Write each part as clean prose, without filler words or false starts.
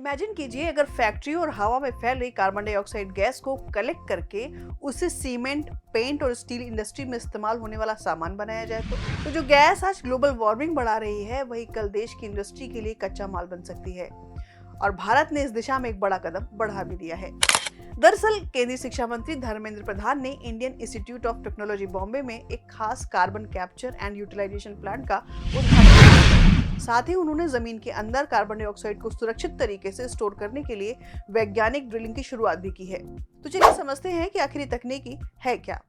Imagine कीजिए अगर factory और हवा में फैल रही कार्बन डाइऑक्साइड गैस को कलेक्ट करके उससे सीमेंट, पेंट और स्टील इंडस्ट्री में इस्तेमाल होने वाला सामान बनाया जाए तो जो गैस आज ग्लोबल वार्मिंग बढ़ा रही है वही कल देश की इंडस्ट्री के लिए कच्चा माल बन सकती है। और भारत ने इस दिशा में एक बड़ा कदम बढ़ा भी दिया है। दरअसल केंद्रीय शिक्षा मंत्री धर्मेंद्र प्रधान ने Indian Institute of Technology Bombay में एक खास carbon capture and utilisation plant का उद्घाटन किया। साथ ही उन्होंने जमीन के अंदर कार्बन डाइऑक्साइड को सुरक्षित तरीके से स्टोर करने के लिए वैज्ञानिक ड्रिलिंग की शुरुआत भी की है। तो चलिए समझते हैं कि आखिर तकनीकी है क्या।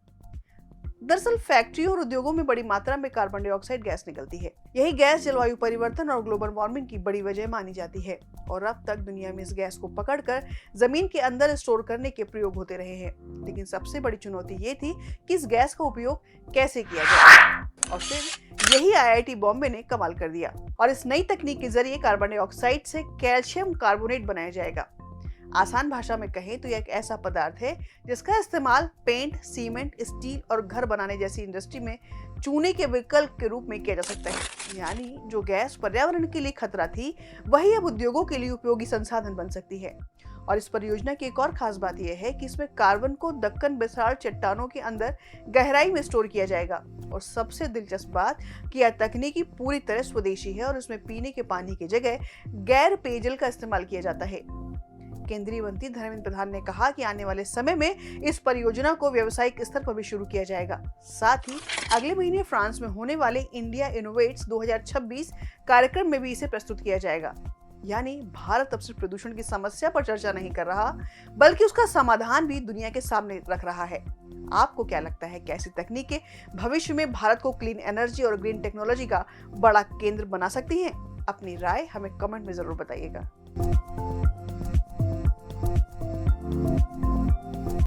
दरअसल फैक्ट्रियों और उद्योगों में बड़ी मात्रा में कार्बन डाइऑक्साइड गैस निकलती है। यही गैस जलवायु परिवर्तन और ग्लोबल वार्मिंग की बड़ी वजह मानी जाती है और अब तक दुनिया में इस गैस को पकड़कर जमीन के अंदर स्टोर करने के प्रयोग होते रहे हैं। लेकिन सबसे बड़ी चुनौती ये थी कि इस गैस का उपयोग कैसे किया जाए और फिर यही आईआईटी बॉम्बे ने कमाल कर दिया और इस नई तकनीक के जरिए कार्बन डाइऑक्साइड से कैल्शियम कार्बोनेट बनाया जाएगा। आसान भाषा में कहें तो यह एक ऐसा पदार्थ है जिसका इस्तेमाल पेंट, सीमेंट, स्टील और घर बनाने जैसी इंडस्ट्री में चूने के विकल्प के रूप में किया जा सकता है। यानी जो गैस पर्यावरण के लिए खतरा थी वही अब उद्योगों के लिए उपयोगी संसाधन बन सकती है। और इस परियोजना की एक और खास बात यह है कि इसमें कार्बन को दक्कन बेसाल चट्टानों के अंदर गहराई में स्टोर किया जाएगा। और सबसे दिलचस्प बात कि यह तकनीकी पूरी तरह स्वदेशी है और इसमें पीने के पानी की जगह गैर पेयजल का इस्तेमाल किया जाता है। केंद्रीय मंत्री धर्मेंद्र प्रधान ने कहा कि आने वाले समय में इस परियोजना को व्यावसायिक स्तर पर भी शुरू किया जाएगा। साथ ही अगले महीने फ्रांस में होने वाले इंडिया इनोवेट्स 2026 कार्यक्रम में भी इसे प्रस्तुत किया जाएगा। यानी भारत अब सिर्फ प्रदूषण की समस्या पर चर्चा नहीं कर रहा बल्कि उसका समाधान भी दुनिया के सामने रख रहा है। आपको क्या लगता है, कैसी तकनीकें भविष्य में भारत को क्लीन एनर्जी और ग्रीन टेक्नोलॉजी का बड़ा केंद्र बना सकती हैं? अपनी राय हमें कमेंट में जरूर बताइएगा।